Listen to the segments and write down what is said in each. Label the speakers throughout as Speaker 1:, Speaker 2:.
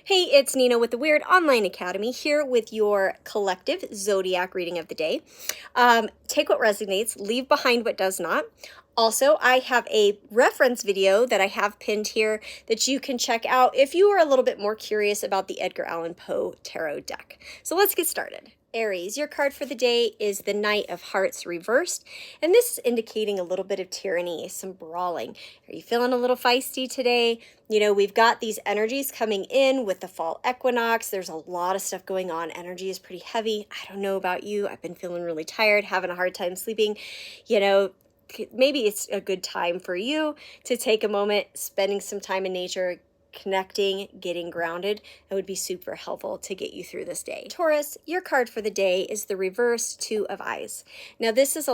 Speaker 1: Hey, it's Nina with the Weird Online Academy here with your collective Zodiac reading of the day. Take what resonates, leave behind what does not. Also, I have a reference video that I have pinned here that you can check out if you are a little bit more curious about the Edgar Allan Poe Tarot deck. So let's get started. Aries, your card for the day is the Knight of Hearts reversed, and this is indicating a little bit of tyranny, some brawling. Are you feeling a little feisty today? You know, we've got these energies coming in with the fall equinox. There's a lot of stuff going on. Energy is pretty heavy. I don't know about you. I've been feeling really tired, having a hard time sleeping. You know, maybe it's a good time for you to take a moment, spending some time in nature, connecting, getting grounded. It would be super helpful to get you through this day. Taurus, your card for the day is the reverse Two of Eyes. Now this is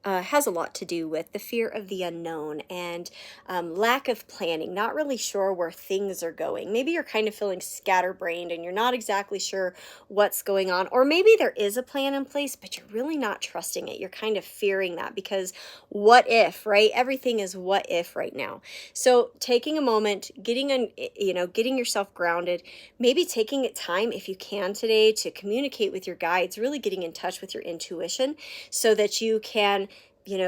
Speaker 1: has a lot to do with the fear of the unknown and lack of planning, not really sure where things are going. Maybe you're kind of feeling scatterbrained and you're not exactly sure what's going on, or maybe there is a plan in place, but you're really not trusting it. You're kind of fearing that because what if, right? Everything is what if right now. So taking a moment, getting yourself grounded, maybe taking time if you can today to communicate with your guides, really getting in touch with your intuition so that you can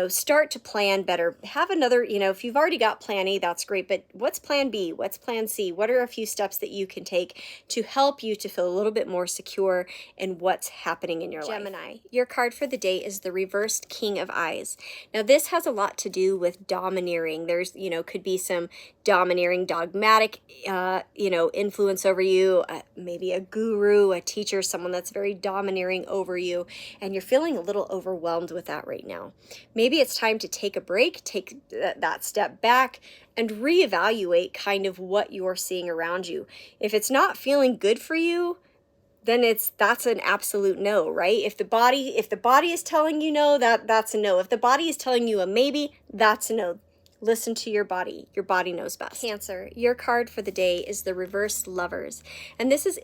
Speaker 1: start to plan better. Have another, if you've already got plan A, that's great, but what's plan B? What's plan C? What are a few steps that you can take to help you to feel a little bit more secure in what's happening in your life? Gemini, your card for the day is the reversed King of Eyes. Now this has a lot to do with domineering. There's, could be some domineering, dogmatic, influence over you, maybe a guru, a teacher, someone that's very domineering over you, and you're feeling a little overwhelmed with that right now. Maybe it's time to take a break, take that step back, and reevaluate kind of what you're seeing around you. If it's not feeling good for you, then that's an absolute no, right? If the body is telling you no, that's a no. If the body is telling you a maybe, that's a no. Listen to your body. Your body knows best. Cancer, your card for the day is the reversed Lovers. And this is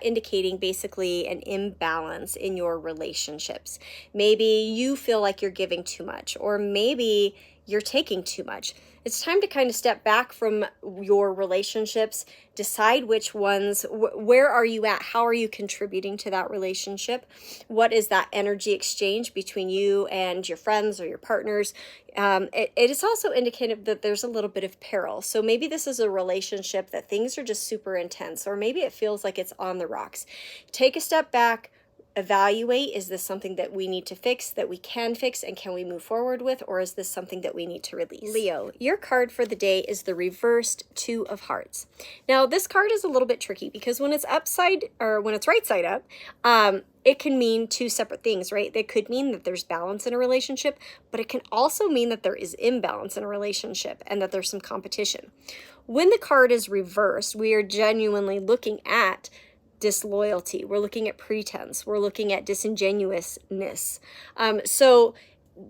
Speaker 1: indicating basically an imbalance in your relationships. Maybe you feel like you're giving too much, or maybe you're taking too much. It's time to kind of step back from your relationships, decide which ones, where are you at? How are you contributing to that relationship? What is that energy exchange between you and your friends or your partners? It is also indicative that there's a little bit of peril. So maybe this is a relationship that things are just super intense, or maybe it feels like it's on the rocks. Take a step back. Evaluate, is this something that we need to fix, that we can fix, and can we move forward with, or is this something that we need to release? Leo, your card for the day is the reversed Two of Hearts. Now, this card is a little bit tricky because when it's right side up, it can mean two separate things, right? It could mean that there's balance in a relationship, but it can also mean that there is imbalance in a relationship and that there's some competition. When the card is reversed, we are genuinely looking at disloyalty. We're looking at pretense. We're looking at disingenuousness. So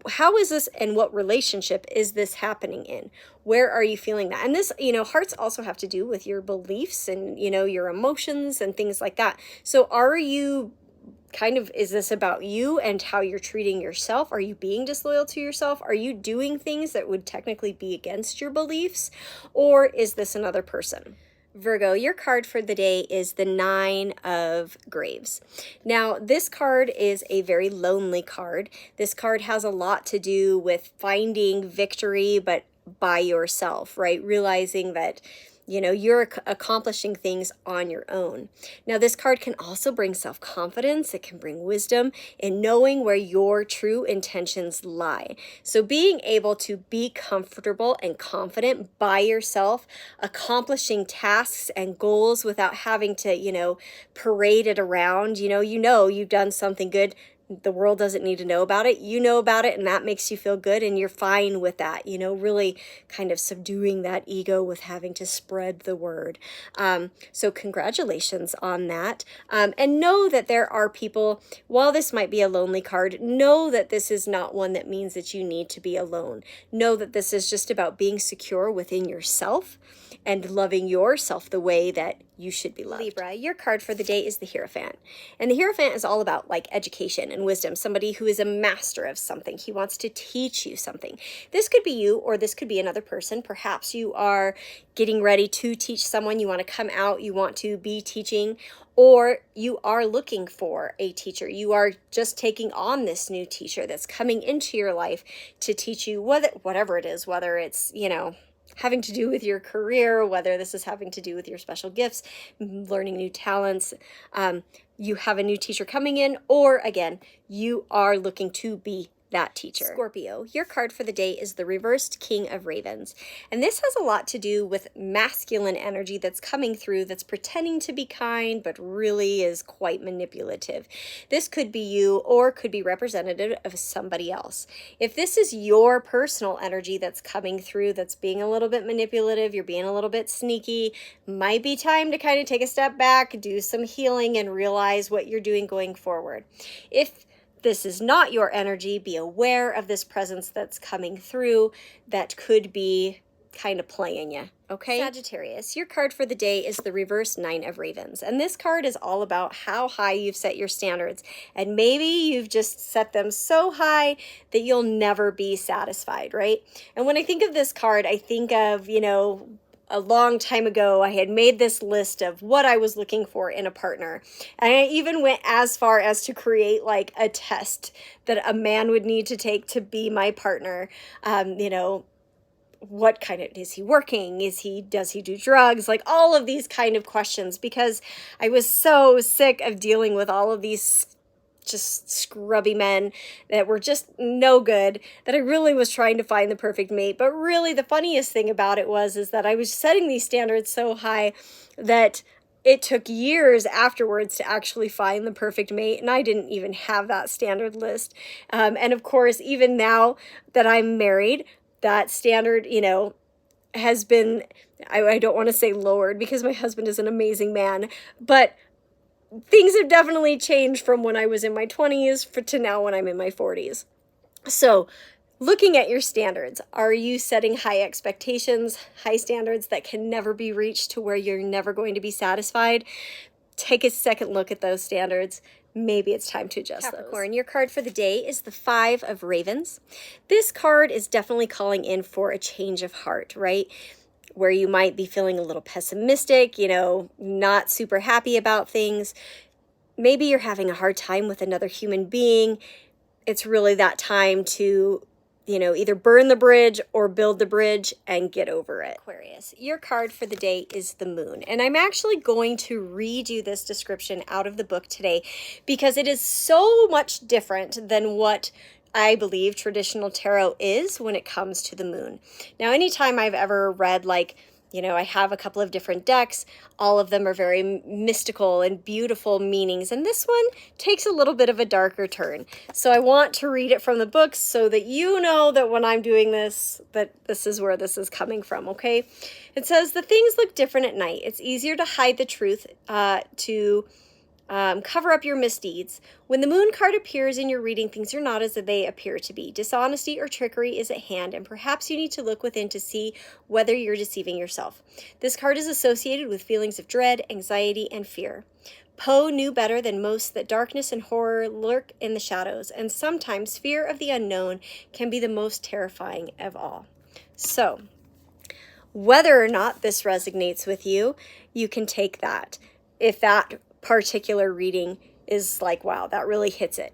Speaker 1: how is this, and what relationship is this happening in? Where are you feeling that? And this, hearts also have to do with your beliefs and, your emotions and things like that. So are you is this about you and how you're treating yourself? Are you being disloyal to yourself? Are you doing things that would technically be against your beliefs? Or is this another person? Virgo, your card for the day is the Nine of Graves. Now, this card is a very lonely card. This card has a lot to do with finding victory, but by yourself, right? Realizing that you're accomplishing things on your own. Now, this card can also bring self-confidence. It can bring wisdom in knowing where your true intentions lie. So being able to be comfortable and confident by yourself, accomplishing tasks and goals without having to, parade it around. You've done something good. The world doesn't need to know about it. You know about it, and that makes you feel good, and you're fine with that, really kind of subduing that ego with having to spread the word. So congratulations on that. And know that there are people, while this might be a lonely card, know that this is not one that means that you need to be alone. Know that this is just about being secure within yourself and loving yourself the way that you should be loved. Libra, your card for the day is the Hierophant. And the Hierophant is all about education and wisdom, somebody who is a master of something. He wants to teach you something. This could be you, or this could be another person. Perhaps you are getting ready to teach someone. You want to come out, you want to be teaching, or you are looking for a teacher. You are just taking on this new teacher that's coming into your life to teach you whatever it is, whether it's, having to do with your career, whether this is having to do with your special gifts, learning new talents. You have a new teacher coming in, or again, you are looking to be that teacher. Scorpio, your card for the day is the reversed King of Ravens. And this has a lot to do with masculine energy that's coming through, that's pretending to be kind, but really is quite manipulative. This could be you, or could be representative of somebody else. If this is your personal energy that's coming through, that's being a little bit manipulative, you're being a little bit sneaky, might be time to kind of take a step back, do some healing, and realize what you're doing going forward. If this is not your energy, be aware of this presence that's coming through that could be kind of playing you, okay? Sagittarius, your card for the day is the reverse Nine of Ravens. And this card is all about how high you've set your standards. And maybe you've just set them so high that you'll never be satisfied, right? And when I think of this card, I think of, a long time ago, I had made this list of what I was looking for in a partner. And I even went as far as to create like a test that a man would need to take to be my partner. What kind of, is he working? Does he do drugs? Like all of these kind of questions, because I was so sick of dealing with all of these just scrubby men that were just no good, that I really was trying to find the perfect mate. But really the funniest thing about it is that I was setting these standards so high that it took years afterwards to actually find the perfect mate, and I didn't even have that standard list. And of course, even now that I'm married, that standard, has been, I don't want to say lowered, because my husband is an amazing man, but things have definitely changed from when I was in my 20s to now when I'm in my 40s. So looking at your standards, are you setting high expectations, high standards that can never be reached to where you're never going to be satisfied? Take a second look at those standards. Maybe it's time to adjust Capricorn, your card for the day is the Five of Ravens. This card is definitely calling in for a change of heart, right? Where you might be feeling a little pessimistic, not super happy about things. Maybe you're having a hard time with another human being. It's really that time to, either burn the bridge or build the bridge and get over it. Aquarius, your card for the day is the Moon. And I'm actually going to redo this description out of the book today because it is so much different than what I believe traditional tarot is when it comes to the moon. Now, anytime I've ever read, I have a couple of different decks, all of them are very mystical and beautiful meanings, and this one takes a little bit of a darker turn. So I want to read it from the books so that you know that when I'm doing this, that this is where this is coming from, okay? It says, the things look different at night. It's easier to hide the truth, to cover up your misdeeds. When the Moon card appears in your reading, things are not as they appear to be. Dishonesty or trickery is at hand, and perhaps you need to look within to see whether you're deceiving yourself. This card is associated with feelings of dread, anxiety, and fear. Poe knew better than most that darkness and horror lurk in the shadows, and sometimes fear of the unknown can be the most terrifying of all. So, whether or not this resonates with you, you can take that. If that particular reading is like, wow, that really hits it.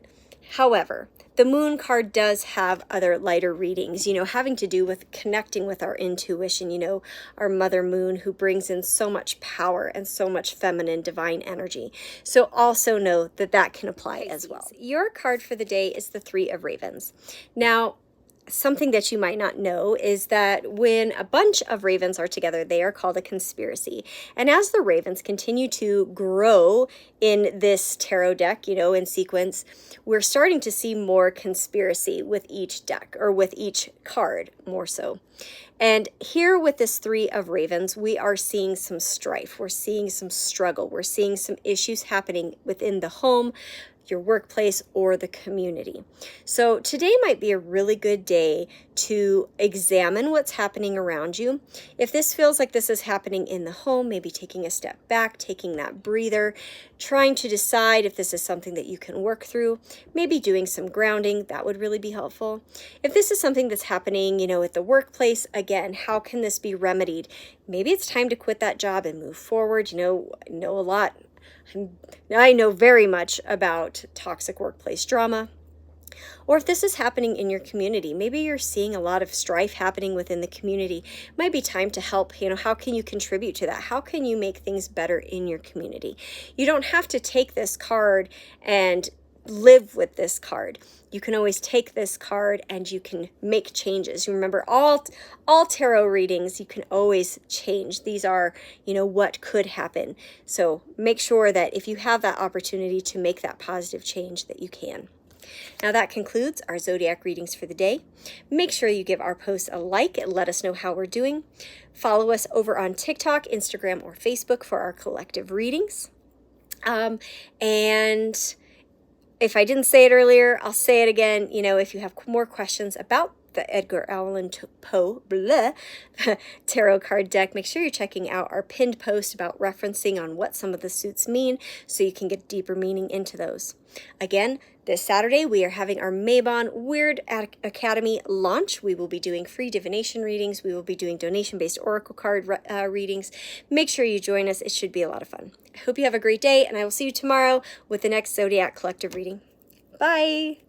Speaker 1: However, the Moon card does have other lighter readings, having to do with connecting with our intuition, our Mother Moon, who brings in so much power and so much feminine divine energy. So also know that that can apply as well. Your card for the day is the Three of Ravens. Now, something that you might not know is that when a bunch of ravens are together, they are called a conspiracy. And as the ravens continue to grow in this tarot deck, in sequence, we're starting to see more conspiracy with each deck, or with each card more so. And here with this Three of Ravens, we are seeing some strife. We're seeing some struggle. We're seeing some issues happening within the home, your workplace, or the community. So today might be a really good day to examine what's happening around you. If this feels like this is happening in the home, maybe taking a step back, taking that breather, trying to decide if this is something that you can work through, maybe doing some grounding, that would really be helpful. If this is something that's happening, at the workplace, again, how can this be remedied? Maybe it's time to quit that job and move forward. I know a lot. I know very much about toxic workplace drama. Or if this is happening in your community, maybe you're seeing a lot of strife happening within the community. It might be time to help. How can you contribute to that? How can you make things better in your community? You don't have to take this card and live with this card. You can always take this card and you can make changes. You remember, all tarot readings, you can always change. These are, what could happen. So make sure that if you have that opportunity to make that positive change, that you can. Now that concludes our Zodiac readings for the day. Make sure you give our posts a like and let us know how we're doing. Follow us over on TikTok, Instagram, or Facebook for our collective readings. And if I didn't say it earlier, I'll say it again. If you have more questions about the Edgar Allan Poe tarot card deck, make sure you're checking out our pinned post about referencing on what some of the suits mean so you can get deeper meaning into those. Again, this Saturday, we are having our Mabon Weird Academy launch. We will be doing free divination readings. We will be doing donation-based oracle card readings. Make sure you join us. It should be a lot of fun. I hope you have a great day, and I will see you tomorrow with the next Zodiac collective reading. Bye!